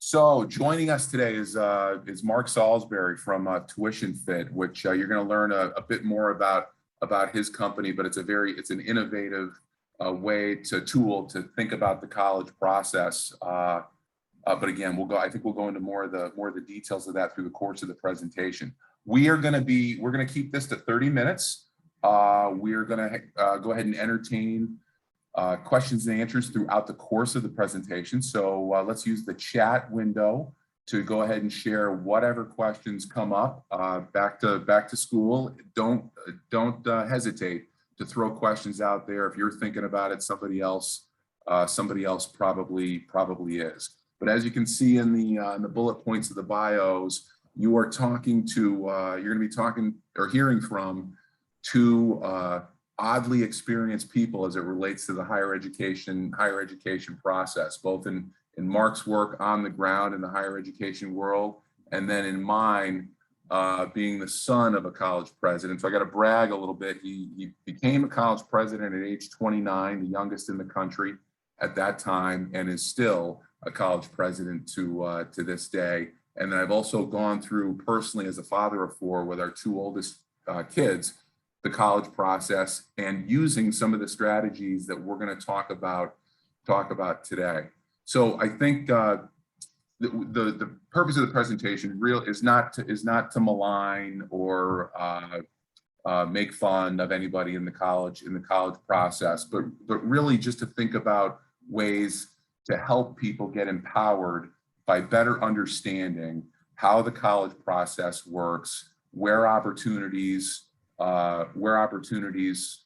So joining us today is Mark Salisbury from Tuition Fit, which you're going to learn a bit more about his company, but it's an innovative tool to think about the college process. But again, I think we'll go into more of the details of that through the course of the presentation. We're going to keep this to 30 minutes. We're going to go ahead and entertain questions and answers throughout the course of the presentation. So let's use the chat window to go ahead and share whatever questions come up. Back to school. Don't hesitate to throw questions out there. If you're thinking about it, somebody else probably is. But as you can see in the bullet points of the bios, you are talking to you're going to be talking or hearing from two oddly experienced people as it relates to the higher education process, both in Mark's work on the ground in the higher education world, and then in mine, being the son of a college president. So I got to brag a little bit. He became a college president at age 29, the youngest in the country at that time, and is still a college president to this day. And then I've also gone through personally, as a father of four, with our two oldest kids, the college process, and using some of the strategies that we're going to talk about today. So I think the purpose of the presentation is not to malign or make fun of anybody in the college process, but really just to think about ways to help people get empowered by better understanding how the college process works, where opportunities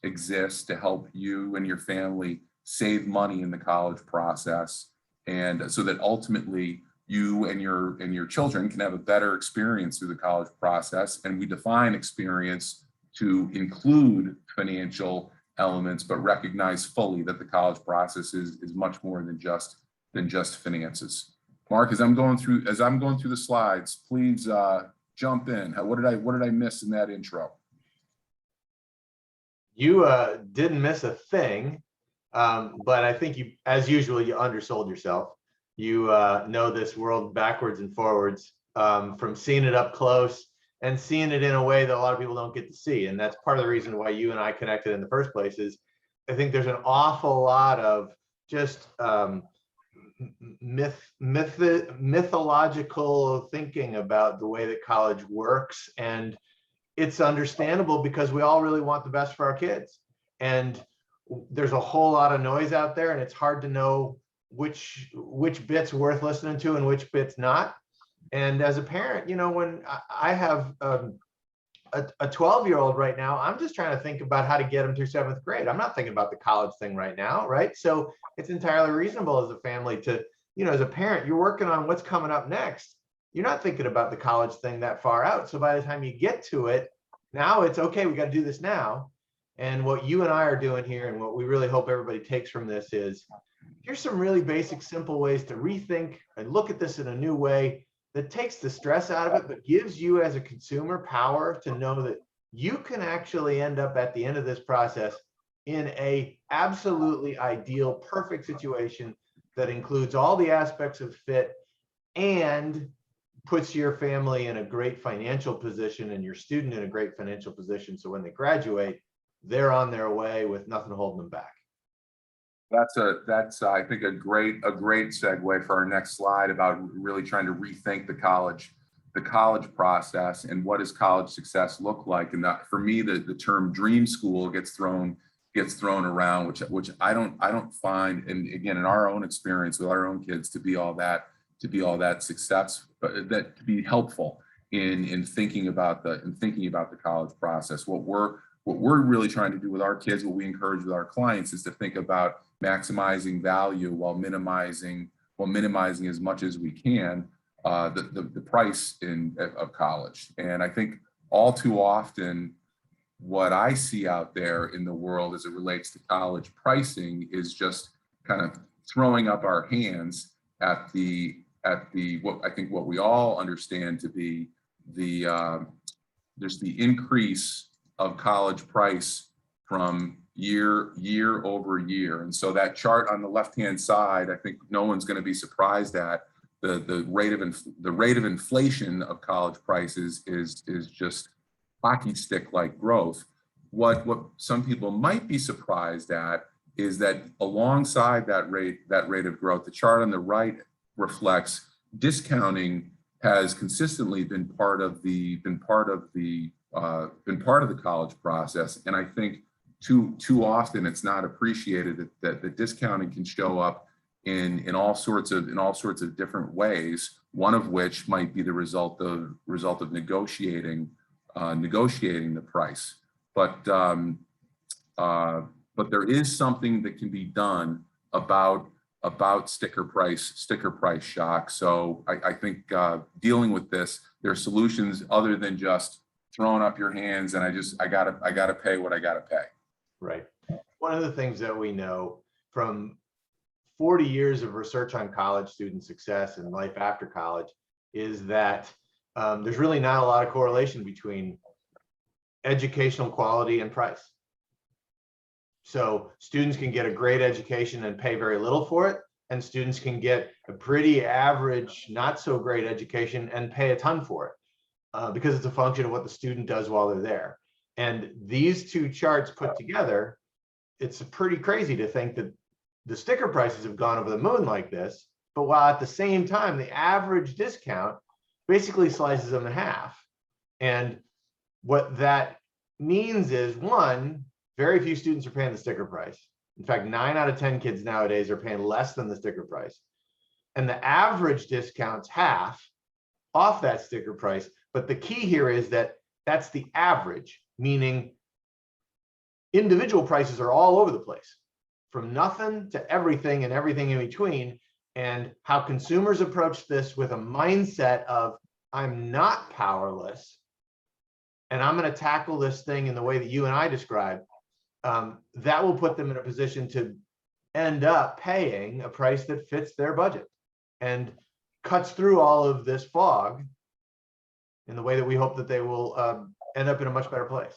exist to help you and your family save money in the college process, and so that ultimately you and your children can have a better experience through the college process. And we define experience to include financial elements, but recognize fully that the college process is much more than just finances. Mark, as I'm going through the slides, please jump in. What did I miss in that intro? You didn't miss a thing, but I think you, as usual, you undersold yourself. You know this world backwards and forwards, from seeing it up close and seeing it in a way that a lot of people don't get to see. And that's part of the reason why you and I connected in the first place. Is I think there's an awful lot of just mythological thinking about the way that college works, and it's understandable because we all really want the best for our kids, and there's a whole lot of noise out there, and it's hard to know which bit's worth listening to and which bit's not. And as a parent, you know, when I have a 12-year-old right now, I'm just trying to think about how to get him through 7th grade. I'm not thinking about the college thing right now, right? So it's entirely reasonable as a family to, you know, as a parent, you're working on what's coming up next. You're not thinking about the college thing that far out. So by the time you get to it, now it's okay, we got to do this now. And what you and I are doing here, and what we really hope everybody takes from this, is here's some really basic, simple ways to rethink and look at this in a new way that takes the stress out of it, but gives you as a consumer power to know that you can actually end up at the end of this process in a absolutely ideal, perfect situation that includes all the aspects of fit and puts your family in a great financial position and your student in a great financial position. So when they graduate, they're on their way with nothing holding them back. That's I think a great segue for our next slide about really trying to rethink the college process and what does college success look like. And that, for me, the term dream school gets thrown around, which I don't find, and again, in our own experience with our own kids, to be all that success, but that to be helpful in thinking about the college process. What we're really trying to do with our kids, what we encourage with our clients, is to think about maximizing value while minimizing as much as we can the price of college. And I think all too often, what I see out there in the world as it relates to college pricing is just kind of throwing up our hands at what we all understand to be just the increase of college price from year over year. And so that chart on the left-hand side, I think no one's going to be surprised at, the rate of inflation of college prices is just hockey stick like growth. What some people might be surprised at is that alongside that rate of growth, the chart on the right reflects discounting has consistently been part of the college process, and I think too often it's not appreciated that the discounting can show up in all sorts of different ways. One of which might be the result of negotiating the price, but there is something that can be done about sticker price shock. So I think dealing with this, there are solutions other than just throwing up your hands and I gotta pay what I gotta pay. Right. One of the things that we know from 40 years of research on college student success and life after college is that there's really not a lot of correlation between educational quality and price. So students can get a great education and pay very little for it, and students can get a pretty average, not so great education and pay a ton for it because it's a function of what the student does while they're there. And these two charts put together, it's pretty crazy to think that the sticker prices have gone over the moon like this, but while at the same time, the average discount basically slices them in half. And what that means is, one, very few students are paying the sticker price. In fact, 9 out of 10 kids nowadays are paying less than the sticker price. And the average discount's half off that sticker price. But the key here is that that's the average, meaning individual prices are all over the place, from nothing to everything and everything in between. And how consumers approach this with a mindset of, I'm not powerless, and I'm going to tackle this thing in the way that you and I described, that will put them in a position to end up paying a price that fits their budget and cuts through all of this fog in the way that we hope that they will end up in a much better place.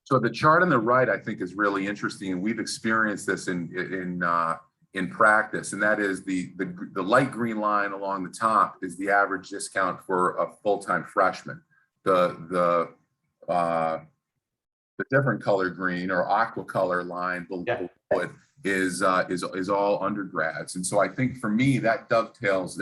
So the chart on the right, I think, is really interesting, and we've experienced this in practice, and that is the light green line along the top is the average discount for a full-time freshman. The different color green or aqua color line below it is all undergrads. And so I think for me that dovetails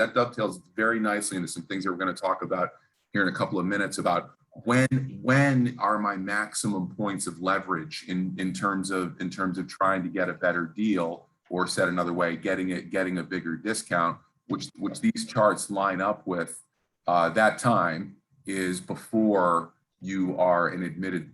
very nicely into some things that we're going to talk about here in a couple of minutes about when are my maximum points of leverage in terms of trying to get a better deal, or said another way, getting a bigger discount, which these charts line up with. That time is before you are an admitted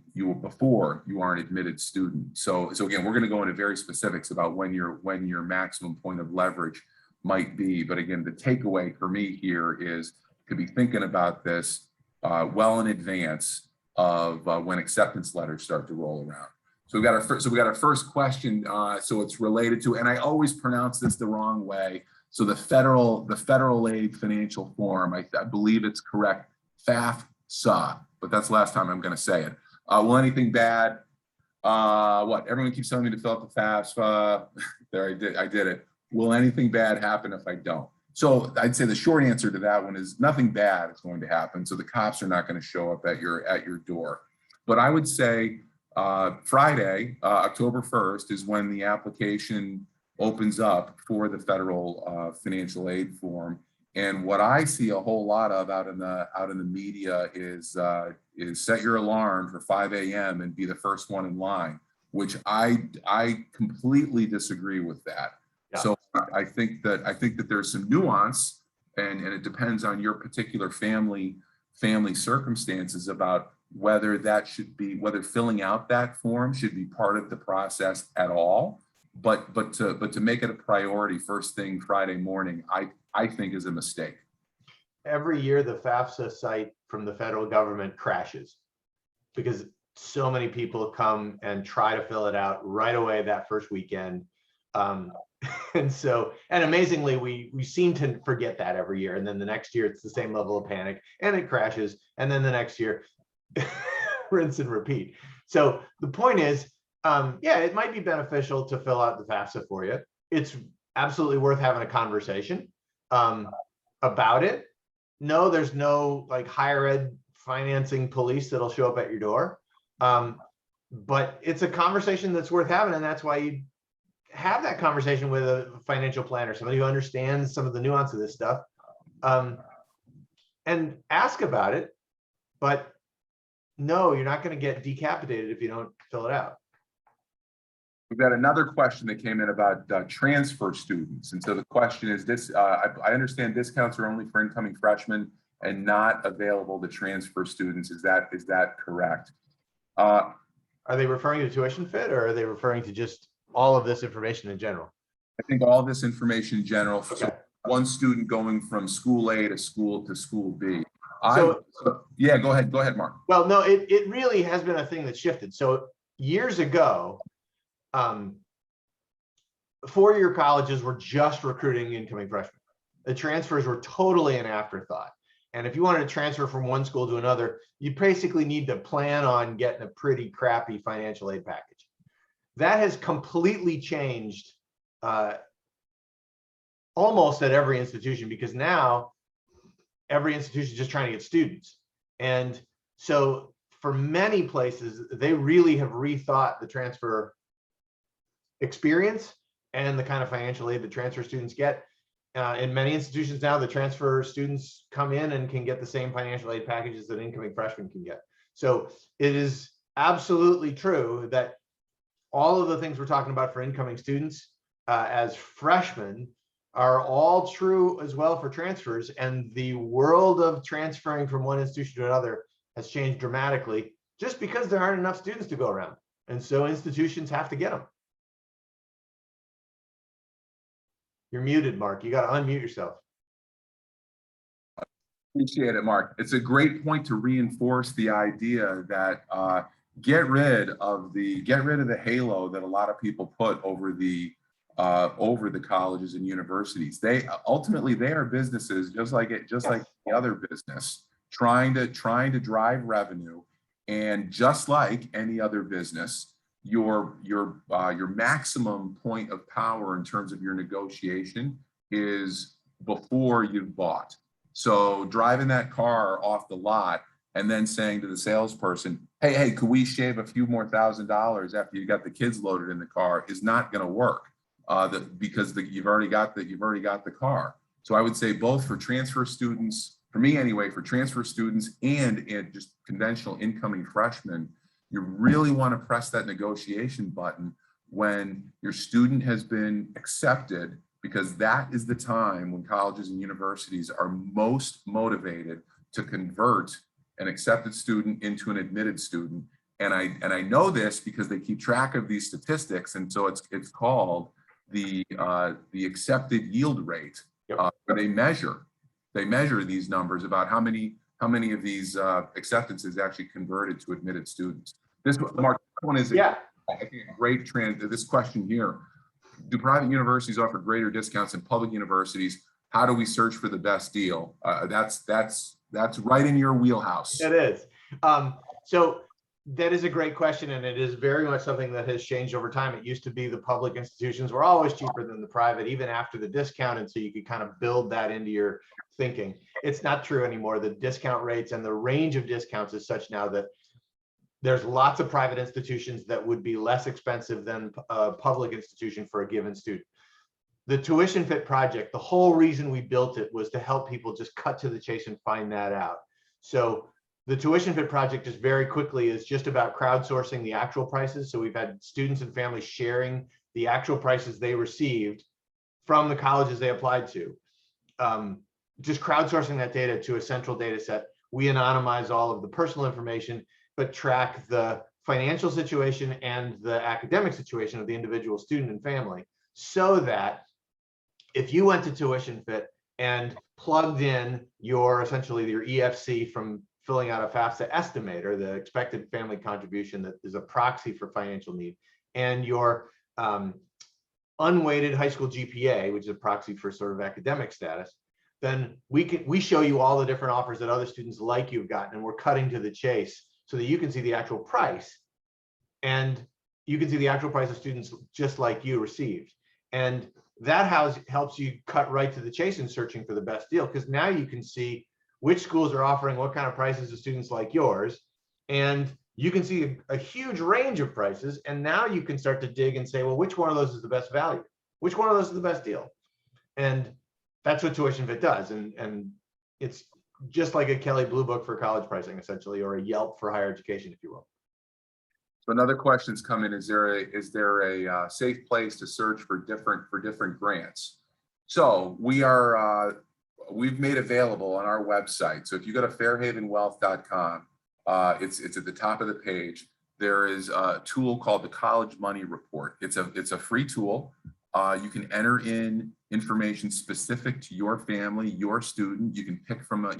student. So again, we're going to go into very specifics about when your maximum point of leverage might be. But again, the takeaway for me here is to be thinking about this well in advance of when acceptance letters start to roll around. So we got our first question. So it's related to, and I always pronounce this the wrong way. So the federal aid financial form, I believe it's correct, FAFSA, but that's the last time I'm going to say it. Will anything bad? What? Everyone keeps telling me to fill out the FAFSA. There, I did it. Will anything bad happen if I don't? So I'd say the short answer to that one is nothing bad is going to happen. So the cops are not going to show up at your door. But I would say Friday, October 1st, is when the application opens up for the federal financial aid form. And what I see a whole lot of out in the media is set your alarm for 5 a.m. and be the first one in line, which I completely disagree with that. Yeah. So I think that there's some nuance, and it depends on your particular family circumstances about whether filling out that form should be part of the process at all. But to make it a priority first thing Friday morning, I think is a mistake. Every year, the FAFSA site from the federal government crashes because so many people come and try to fill it out right away that first weekend. And amazingly, we seem to forget that every year. And then the next year, it's the same level of panic and it crashes. And then the next year, rinse and repeat. So the point is, yeah, it might be beneficial to fill out the FAFSA for you. It's absolutely worth having a conversation. about it. No, there's no like higher ed financing police that'll show up at your door. But it's a conversation that's worth having, and that's why you have that conversation with a financial planner, somebody who understands some of the nuance of this stuff, and ask about it. But no, you're not going to get decapitated if you don't fill it out. We've got another question that came in about transfer students. And so the question is this, I understand discounts are only for incoming freshmen and not available to transfer students. Is that correct? Are they referring to tuition fit, or are they referring to just all of this information in general? I think all this information in general. Okay. So one student going from school A to school B. Yeah, go ahead, Mark. Well, no, it really has been a thing that shifted. So years ago, four-year colleges were just recruiting incoming freshmen. The transfers were totally an afterthought. And if you wanted to transfer from one school to another, you basically need to plan on getting a pretty crappy financial aid package. That has completely changed almost at every institution, because now every institution is just trying to get students. And so for many places, they really have rethought the transfer experience and the kind of financial aid that transfer students get. In many institutions now, the transfer students come in and can get the same financial aid packages that incoming freshmen can get. So it is absolutely true that all of the things we're talking about for incoming students as freshmen are all true as well for transfers. And the world of transferring from one institution to another has changed dramatically just because there aren't enough students to go around. And so institutions have to get them. You're muted, Mark. You got to unmute yourself. Appreciate it, Mark. It's a great point to reinforce the idea that get rid of the halo that a lot of people put over the colleges and universities. They ultimately are businesses just like the other business, trying to drive revenue, and just like any other business, your maximum point of power in terms of your negotiation is before you've bought. So driving that car off the lot and then saying to the salesperson, hey, could we shave a few more $1,000s after you got the kids loaded in the car, is not going to work because you've already got the car. So I would say both for transfer students, for me anyway, for transfer students and just conventional incoming freshmen, you really want to press that negotiation button when your student has been accepted, because that is the time when colleges and universities are most motivated to convert an accepted student into an admitted student. And I know this because they keep track of these statistics, and so it's called the accepted yield rate, where they measure these numbers about how many of these acceptances actually converted to admitted students. This Mark, one is I think a great trend. This question here: do private universities offer greater discounts than public universities? How do we search for the best deal? That's right in your wheelhouse. It is. So that is a great question, and it is very much something that has changed over time. It used to be the public institutions were always cheaper than the private, even after the discount, and so you could kind of build that into your thinking. It's not true anymore. The discount rates and the range of discounts is such now that there's lots of private institutions that would be less expensive than a public institution for a given student. The Tuition Fit project, the whole reason we built it was to help people just cut to the chase and find that out. So the Tuition Fit project just very quickly is just about crowdsourcing the actual prices. So we've had students and families sharing the actual prices they received from the colleges they applied to. Just crowdsourcing that data to a central data set. We anonymize all of the personal information, but track the financial situation and the academic situation of the individual student and family, so that if you went to Tuition Fit and plugged in essentially your EFC from filling out a FAFSA estimator, the expected family contribution that is a proxy for financial need, and your unweighted high school GPA, which is a proxy for sort of academic status, then we show you all the different offers that other students like you've gotten, and we're cutting to the chase so that you can see the actual price, and you can see the actual price of students just like you received. And that helps you cut right to the chase in searching for the best deal, because now you can see which schools are offering what kind of prices to students like yours, and you can see a huge range of prices. And now you can start to dig and say, well, which one of those is the best value? Which one of those is the best deal? And that's what Tuition Fit does. And it's just like a Kelley Blue Book for college pricing, essentially, or a Yelp for higher education, if you will. So another question's come in: is there a safe place to search for different grants? So we've made available on our website. So if you go to fairhavenwealth.com, it's at the top of the page. There is a tool called the College Money Report. It's a free tool. You can enter in information specific to your family, your student. You can pick from a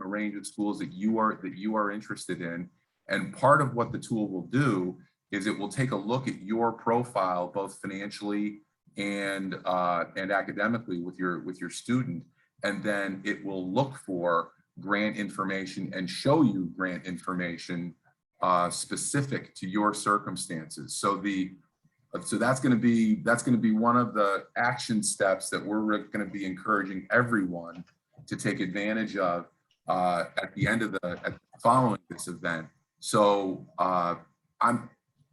range of schools that you are interested in. And part of what the tool will do is it will take a look at your profile, both financially and academically with your student, and then it will look for grant information and show you grant information specific to your circumstances. So that's going to be one of the action steps that we're going to be encouraging everyone to take advantage of at the end of following this event. So I'd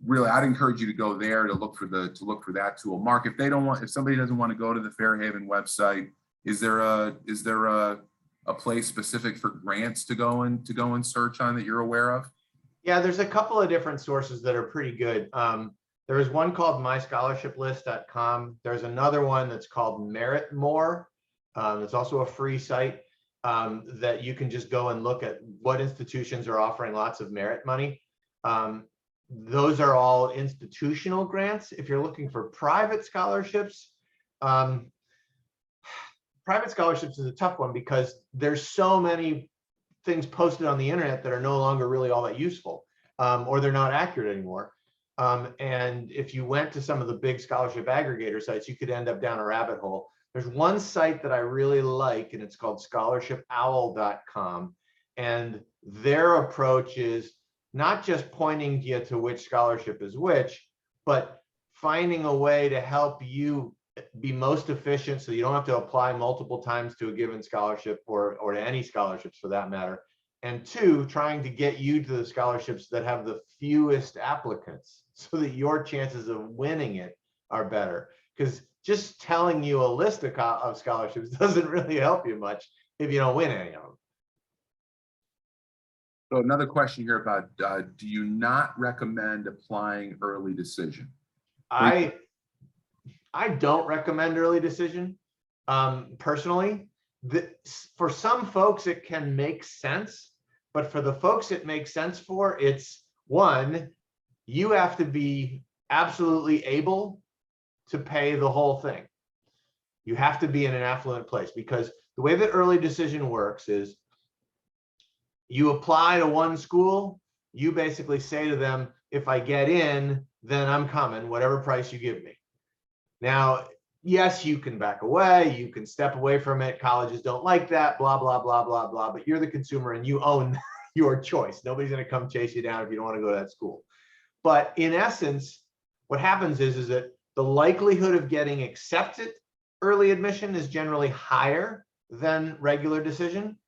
encourage you to go there to look for that tool. Mark, if somebody doesn't want to go to the Fairhaven website, is there a place specific for grants to go and search on that you're aware of? Yeah, there's a couple of different sources that are pretty good. There is one called myscholarship.list.com. There's another one that's called Merit More. It's also a free site that you can just go and look at what institutions are offering lots of merit money. Those are all institutional grants. If you're looking for private scholarships, private scholarships is a tough one because there's so many things posted on the internet that are no longer really all that useful, or they're not accurate anymore. And if you went to some of the big scholarship aggregator sites, you could end up down a rabbit hole. There's one site that I really like, and it's called scholarshipOwl.com. And their approach is not just pointing you to which scholarship is which, but finding a way to help you be most efficient so you don't have to apply multiple times to a given scholarship or to any scholarships for that matter. And two, trying to get you to the scholarships that have the fewest applicants so that your chances of winning it are better. Because just telling you a list of scholarships doesn't really help you much if you don't win any of them. So another question here about, do you not recommend applying early decision? I don't recommend early decision personally. For some folks, it can make sense, but for the folks it makes sense for, it's one, you have to be absolutely able to pay the whole thing. You have to be in an affluent place, because the way that early decision works is you apply to one school, you basically say to them, if I get in, then I'm coming, whatever price you give me. Now, yes, you can back away, you can step away from it. Colleges don't like that, blah, blah, blah, blah, blah, but you're the consumer and you own your choice. Nobody's going to come chase you down if you don't want to go to that school. But in essence, what happens is that the likelihood of getting accepted early admission is generally higher than regular decision,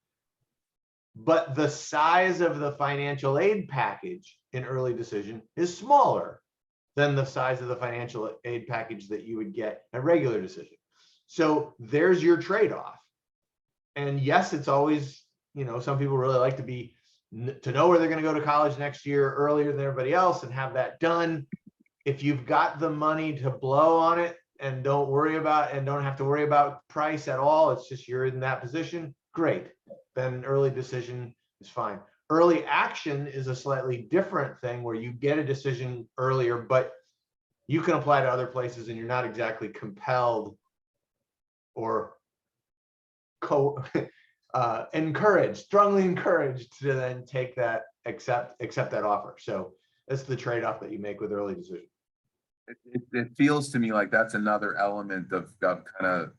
but the size of the financial aid package in early decision is smaller than the size of the financial aid package that you would get at regular decision. So there's your trade-off. And yes, it's always, some people really like to know where they're going to go to college next year earlier than everybody else and have that done. If you've got the money to blow on it and don't have to worry about price at all, it's just you're in that position, great. Then early decision is fine. Early action is a slightly different thing where you get a decision earlier, but you can apply to other places and you're not exactly compelled or strongly encouraged to then take that, accept that offer. So that's the trade-off that you make with early decision. It feels to me like that's another element of kind of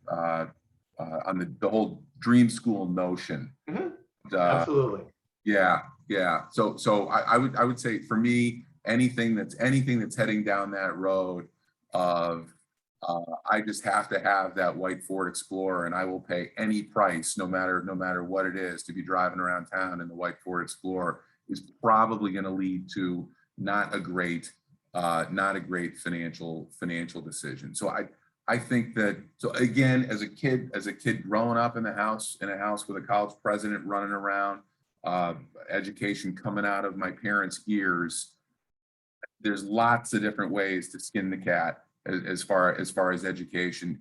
on the whole dream school notion. Mm-hmm. Absolutely. Yeah. So I would say for me, anything that's heading down that road of I just have to have that white Ford Explorer, and I will pay any price, no matter what it is, to be driving around town in the white Ford Explorer is probably going to lead to not a great financial decision. So I think that, so again, as a kid growing up in a house with a college president running around, education coming out of my parents' ears, there's lots of different ways to skin the cat as far as education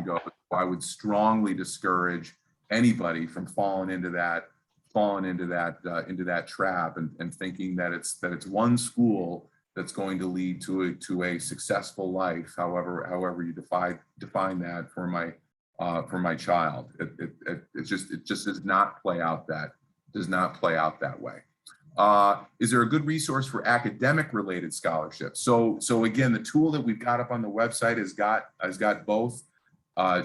goes. I would strongly discourage anybody from falling into that trap and thinking that it's one school that's going to lead to a successful life, however you define that for my child. It just does not play out that way. Is there a good resource for academic related scholarships? So again, the tool that we've got up on the website has got both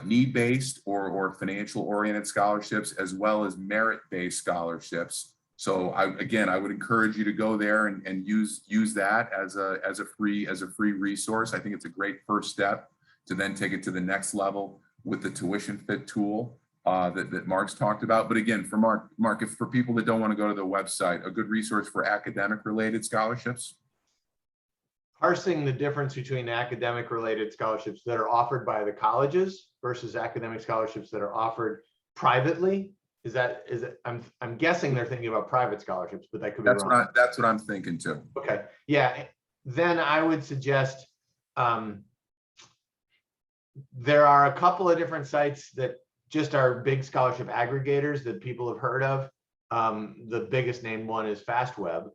need-based or financial oriented scholarships, as well as merit-based scholarships. So I would encourage you to go there and use that as a free resource. I think it's a great first step to then take it to the next level with the Tuition Fit tool that Mark's talked about. But again, for Mark, if for people that don't want to go to the website, a good resource for academic related scholarships? Parsing the difference between academic related scholarships that are offered by the colleges versus academic scholarships that are offered privately. Is it? I'm guessing they're thinking about private scholarships, but that could be wrong. That's what I'm thinking too. Okay, yeah. Then I would suggest there are a couple of different sites that just are big scholarship aggregators that people have heard of. The biggest named one is FastWeb.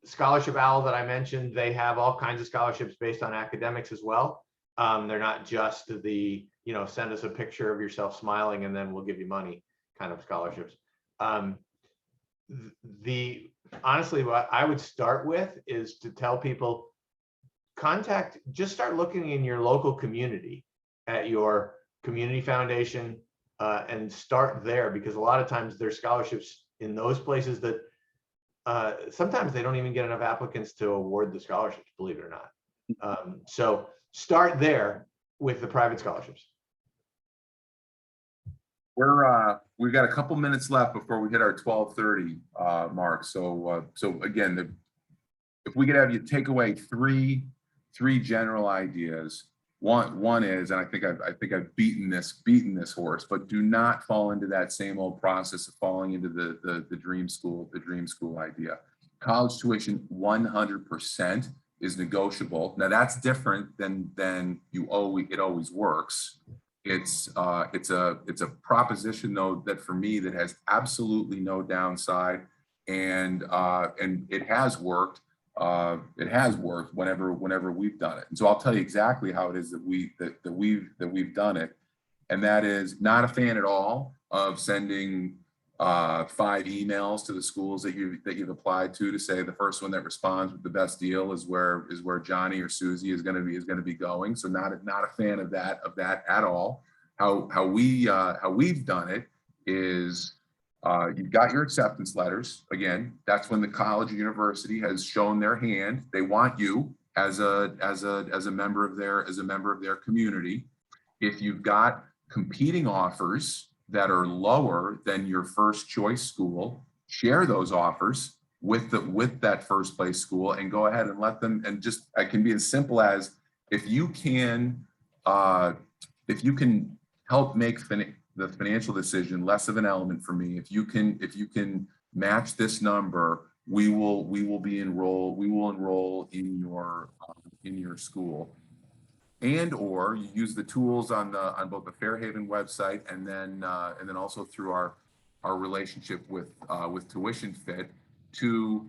Scholarship Owl that I mentioned, they have all kinds of scholarships based on academics as well. They're not just the, send us a picture of yourself smiling and then we'll give you money kind of scholarships. Honestly, what I would start with is to tell people, just start looking in your local community at your community foundation and start there, because a lot of times there's scholarships in those places that sometimes they don't even get enough applicants to award the scholarships, believe it or not. So start there with the private scholarships. We've got a couple minutes left before we hit our 12:30 mark. So again, if we could have you take away three general ideas. One is, and I think I've beaten this horse, but do not fall into that same old process of falling into the dream school idea. College tuition 100% is negotiable. Now that's different than it always works. It's a proposition though that for me that has absolutely no downside, and it has worked. It has worked whenever we've done it. And so I'll tell you exactly how it is that we've done it. And that is, not a fan at all of sending 5 emails to the schools that you've applied to say the first one that responds with the best deal is where Johnny or Susie is going to be going. So not a fan of that at all. How we've done it is, you've got your acceptance letters. Again, that's when the college or university has shown their hand. They want you as a member of their community. If you've got competing offers that are lower than your first choice school, share those offers with that first place school and go ahead and let them. And just, it can be as simple as, if you can help make the financial decision less of an element for me. If you can match this number, we will enroll in your school. And or you use the tools on both the Fairhaven website and then also through our relationship with Tuition Fit to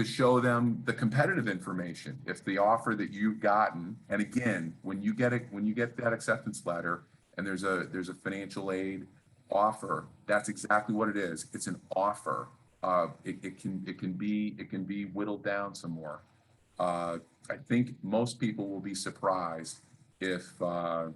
show them the competitive information. If the offer that you've gotten, and again, when you get that acceptance letter, and there's a financial aid offer, that's exactly what it is. It's an offer. It can be whittled down some more. I think most people will be surprised to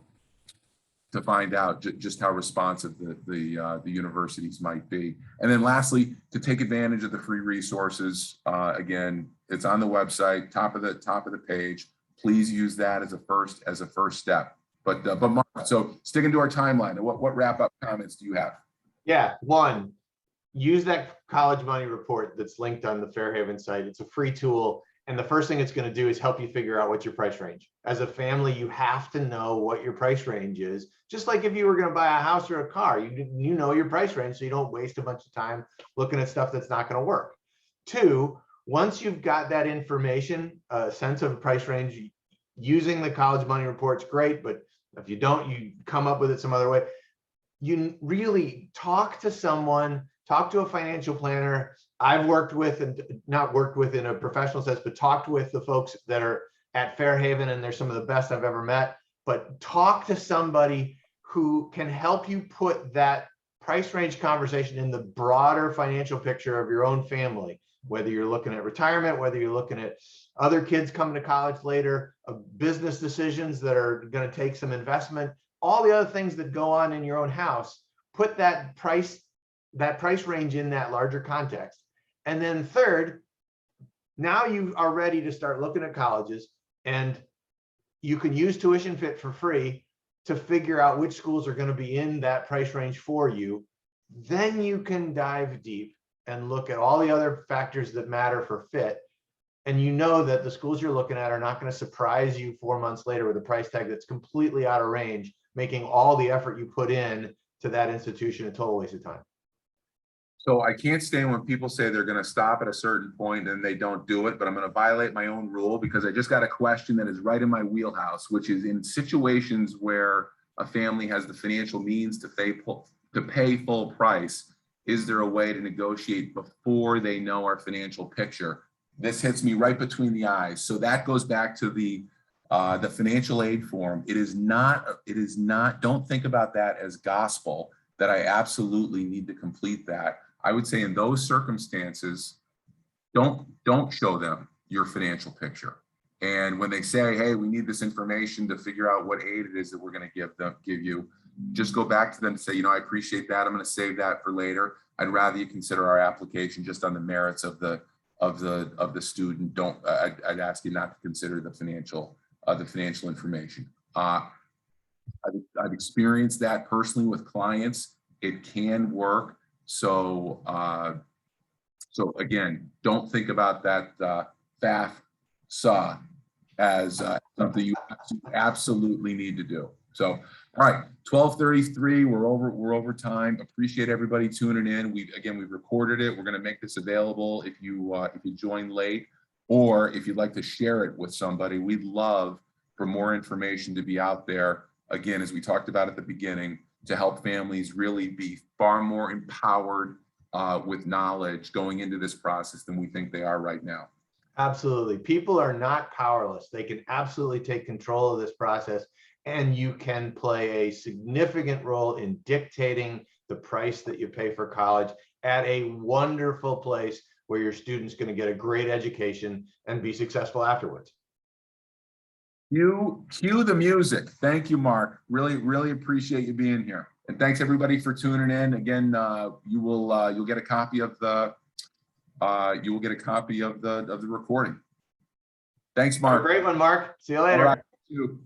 find out just how responsive the universities might be. And then lastly, to take advantage of the free resources, again, it's on the website, top of the page. please use that as a first step. But Mark, so sticking to our timeline, what wrap up comments do you have? Yeah, one, use that college money report that's linked on the Fairhaven site. It's a free tool. And the first thing it's going to do is help you figure out what's your price range. As a family, you have to know what your price range is. Just like if you were going to buy a house or a car, you know your price range, so you don't waste a bunch of time looking at stuff that's not going to work. Two, once you've got that information, a sense of a price range, using the college money report's great, but if you don't, you come up with it some other way. You really talk to someone, talk to a financial planner. I've worked with, and not worked with in a professional sense, but talked with the folks that are at Fairhaven, and they're some of the best I've ever met. But talk to somebody who can help you put that price range conversation in the broader financial picture of your own family, whether you're looking at retirement, whether you're looking at other kids coming to college later, business decisions that are going to take some investment, all the other things that go on in your own house. Put that price range in that larger context. And then third, now you are ready to start looking at colleges, and you can use Tuition Fit for free to figure out which schools are going to be in that price range for you. Then you can dive deep and look at all the other factors that matter for fit. And you know that the schools you're looking at are not going to surprise you 4 months later with a price tag that's completely out of range, making all the effort you put in to that institution a total waste of time. So I can't stand when people say they're going to stop at a certain point and they don't do it, but I'm going to violate my own rule because I just got a question that is right in my wheelhouse, which is in situations where a family has the financial means to pay full price, is there a way to negotiate before they know our financial picture? This hits me right between the eyes. So that goes back to the financial aid form. It is not, don't think about that as gospel, that I absolutely need to complete that. I would say in those circumstances, don't show them your financial picture. And when they say, hey, we need this information to figure out what aid it is that we're going to give you, just go back to them and say, you know, I appreciate that. I'm going to save that for later. I'd rather you consider our application just on the merits of the student. I'd ask you not to consider the financial information. I've experienced that personally with clients. It can work. So again, don't think about that FAFSA as something you absolutely need to do. So, all right, 12:33. We're over time. Appreciate everybody tuning in. We've recorded it. We're going to make this available if you join late, or if you'd like to share it with somebody. We'd love for more information to be out there. Again, as we talked about at the beginning, to help families really be far more empowered with knowledge going into this process than we think they are right now. Absolutely. People are not powerless. They can absolutely take control of this process, and you can play a significant role in dictating the price that you pay for college at a wonderful place where your student's going to get a great education and be successful afterwards. Cue the music. Thank you, Mark. Really appreciate you being here. And thanks everybody for tuning in. Again, you'll get a copy of the recording. Thanks, Mark. Have a great one, Mark. See you later. All right.